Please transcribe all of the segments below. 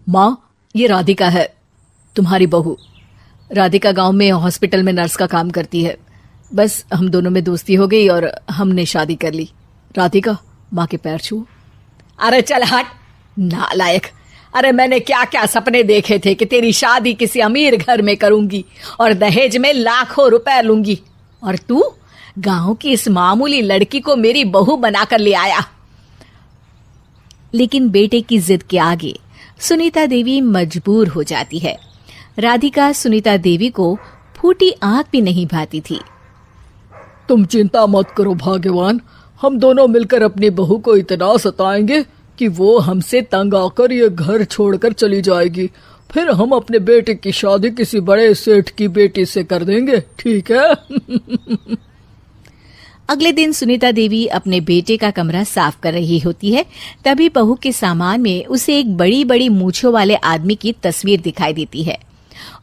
माँ, ये राधिका है, तुम्हारी बहू। राधिका गांव में हॉस्पिटल में नर्स का काम करती है। बस हम दोनों में दोस्ती हो गई और हमने शादी कर ली। राधिका, माँ के पैर छू। अरे चल हट नालायक। अरे मैंने क्या क्या सपने देखे थे कि तेरी शादी किसी अमीर घर में करूंगी और दहेज में लाखों रुपए लूंगी, और तू गांव की इस मामूली लड़की को मेरी बहू बनाकर ले आया। लेकिन बेटे की जिद के आगे सुनीता देवी मजबूर हो जाती है। राधिका सुनीता देवी को फूटी आंख भी नहीं भाती थी। तुम चिंता मत करो भाग्यवान, हम दोनों मिलकर अपनी बहू को इतना सताएंगे कि वो हमसे तंग आकर ये घर छोड़कर चली जाएगी। फिर हम अपने बेटे की शादी किसी बड़े सेठ की बेटी से कर देंगे, ठीक है? अगले दिन सुनीता देवी अपने बेटे का कमरा साफ कर रही होती है। तभी बहू के सामान में उसे एक बड़ी बड़ी मूंछों वाले आदमी की तस्वीर दिखाई देती है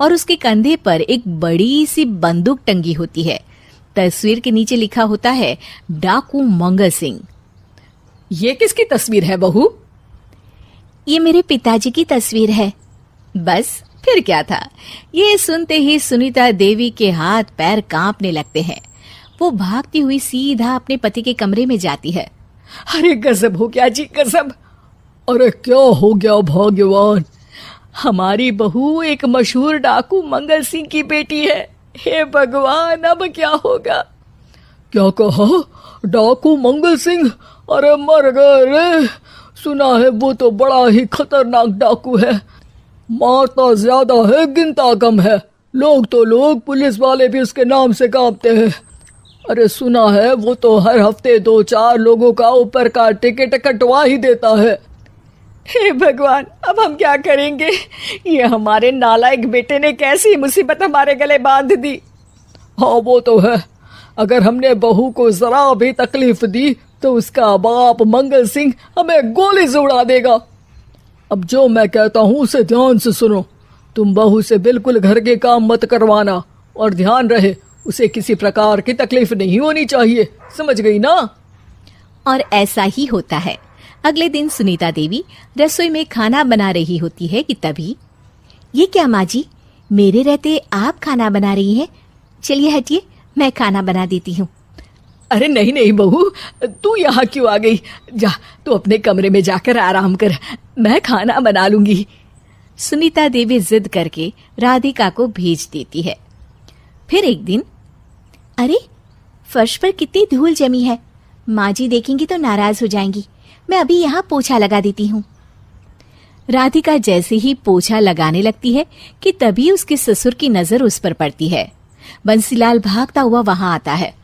और उसके कंधे पर एक बड़ी सी बंदूक टंगी होती है। तस्वीर के नीचे लिखा होता है डाकू मंगल सिंह। ये किसकी तस्वीर है बहू? ये मेरे पिताजी की तस्वीर है। बस फिर क्या था। ये सुनते ही सुनीता देवी के हाथ पैर कांपने लगते हैं। वो भागती हुई सीधा अपने पति के कमरे में जाती है। अरे गजब हो गया जी, गजब। अरे क्या हो गया भाग्यवान? हमारी बहू एक मशहूर डाकू मंगल सिंह की बेटी है। हे भगवान, अब क्या होगा? क्या कहा? डाकू मंगल सिंह? अरे मर गए रे। सुना है वो तो बड़ा ही खतरनाक डाकू है, मारता ज्यादा है गिनता कम है। लोग पुलिस वाले भी उसके नाम से कांपते हैं। अरे सुना है वो तो हर हफ्ते 2-4 लोगों का ऊपर का टिकट कटवा ही देता है। हे भगवान, अब हम क्या करेंगे? ये हमारे नालायक बेटे ने कैसी मुसीबत हमारे गले बांध दी। हाँ वो तो है, अगर हमने बहू को जरा भी तकलीफ दी तो उसका बाप मंगल सिंह हमें गोली से उड़ा देगा। अब जो मैं कहता हूँ उसे ध्यान से सुनो। तुम बहू से बिल्कुल घर के काम मत करवाना, और ध्यान रहे उसे किसी प्रकार की तकलीफ नहीं होनी चाहिए, समझ गई ना? और ऐसा ही होता है। अगले दिन सुनीता देवी रसोई में खाना बना रही होती है कि तभी, ये क्या माँ जी, मेरे रहते आप खाना बना रही हैं? चलिए हटिए, मैं खाना बना देती हूँ। अरे नहीं नहीं बहू, तू यहाँ क्यों आ गई? जा, तू अपने कमरे में जाकर आराम कर, मैं खाना बना लूंगी। सुनीता देवी जिद करके राधिका को भेज देती है। फिर एक दिन, अरे फर्श पर कितनी धूल जमी है, माँ जी देखेंगी तो नाराज हो जाएंगी, मैं अभी यहाँ पोछा लगा देती हूँ। राधिका जैसे ही पोछा लगाने लगती है कि तभी उसके ससुर की नजर उस पर पड़ती है। बंसीलाल भागता हुआ वहां आता है।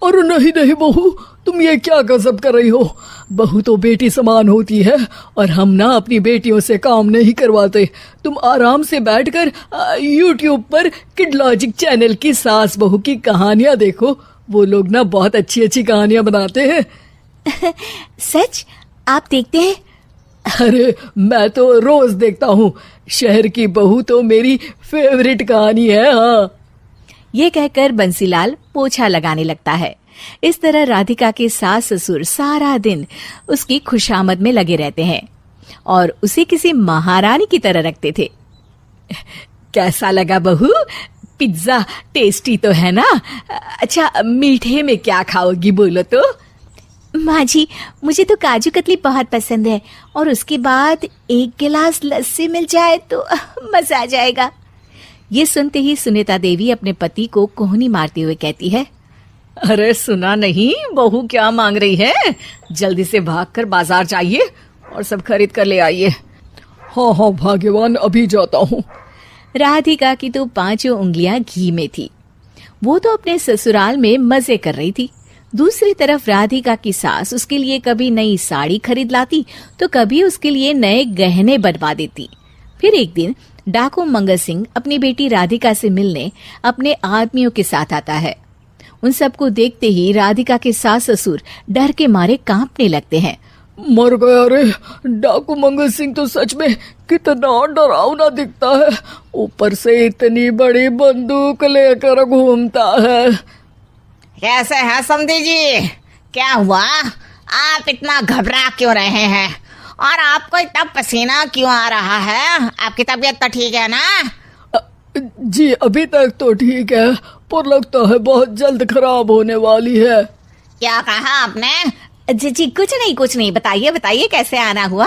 अरे नहीं नहीं बहू, तुम ये क्या गजब कर रही हो? बहू तो बेटी समान होती है और हम ना अपनी बेटियों से काम नहीं करवाते। तुम आराम से बैठकर YouTube पर किड लॉजिक चैनल की सास बहू की कहानियां देखो। वो लोग ना बहुत अच्छी अच्छी कहानियां बनाते हैं। सच? आप देखते हैं? अरे मैं तो रोज देखता हूँ। शहर की बहू तो मेरी फेवरेट कहानी है। हाँ, ये कहकर बंसीलाल पोछा लगाने लगता है। इस तरह राधिका के सास ससुर सारा दिन उसकी खुशामद में लगे रहते हैं और उसे किसी महारानी की तरह रखते थे। कैसा लगा बहू? पिज्जा टेस्टी तो है ना? अच्छा, मीठे में क्या खाओगी बोलो तो? माँ जी, मुझे तो काजू कतली बहुत पसंद है और उसके बाद एक गिलास लस्सी मिल जाए तो मजा आ जाएगा। ये सुनते ही सुनीता देवी अपने पति को कोहनी मारते हुए कहती है, अरे सुना नहीं बहू क्या मांग रही है? जल्दी से भागकर बाजार जाइए और सब खरीद कर ले आइए। हाँ हाँ भाग्यवान, अभी जाता हूँ। राधिका की तो 5 उंगलियां घी में थी। वो तो अपने ससुराल में मजे कर रही थी। दूसरी तरफ राधिका की सास उसके लिए कभी नई साड़ी खरीद लाती तो कभी उसके लिए नए गहने बनवा देती। फिर एक दिन डाकू मंगल सिंह अपनी बेटी राधिका से मिलने अपने आदमियों के साथ आता है। उन सबको देखते ही राधिका के सास ससुर डर के मारे कांपने लगते हैं। मर गया रे, डाकू मंगल सिंह तो सच में कितना डरावना दिखता है, ऊपर से इतनी बड़ी बंदूक लेकर घूमता है। कैसे है समधी जी? क्या हुआ? आप इतना घबरा क्यों रहे हैं? और आपको इतना पसीना क्यों आ रहा है? आपकी तबीयत तो ठीक है ना? जी अभी तक तो ठीक है, पर लगता है बहुत जल्द खराब होने वाली है। क्या कहा आपने? जी कुछ नहीं, बताइए बताइए कैसे आना हुआ।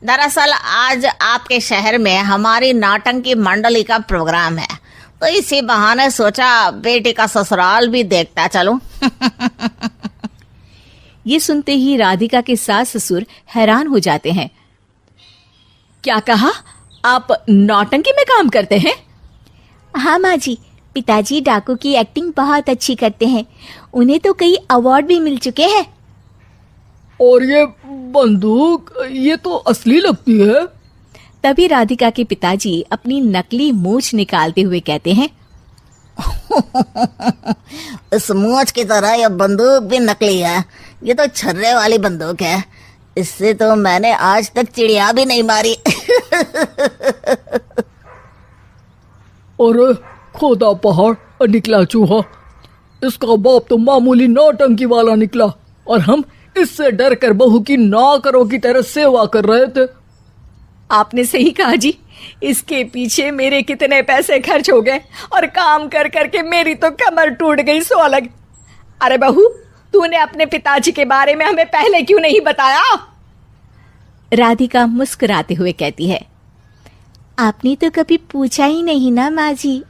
दरअसल आज आपके शहर में हमारी नाटंकी मंडली का प्रोग्राम है, तो इसी बहाने सोचा बेटी का ससुराल भी देखता चलूं। ये सुनते ही राधिका के सास ससुर हैरान हो जाते हैं। क्या कहा? आप नौटंकी में काम करते हैं? हाँ माँ जी, पिताजी डाकू की एक्टिंग बहुत अच्छी करते हैं। उन्हें तो कई अवार्ड भी मिल चुके हैं। और ये बंदूक, ये तो असली लगती है। तभी राधिका के पिताजी अपनी नकली मूंछ निकालते हुए कहते हैं, इस मूंछ की तरह यह बंदूक भी नकली है। ये तो छर्रे वाली बंदूक है। इससे तो मैंने आज तक चिड़िया भी नहीं मारी। और खोदा पहाड़ निकला चूहा। इसका बाप तो मामूली नौटंकी वाला निकला, और हम इससे डर कर बहू की नौकरों की तरह सेवा कर रहे थे। आपने सही कहा जी। इसके पीछे मेरे कितने पैसे खर्च हो गए, और काम कर करके मेरी तो कमर टूट गई सो अलग। अरे बहू, तूने अपने पिताजी के बारे में हमें पहले क्यों नहीं बताया? राधिका मुस्कुराते हुए कहती है, आपने तो कभी पूछा ही नहीं ना माँ जी।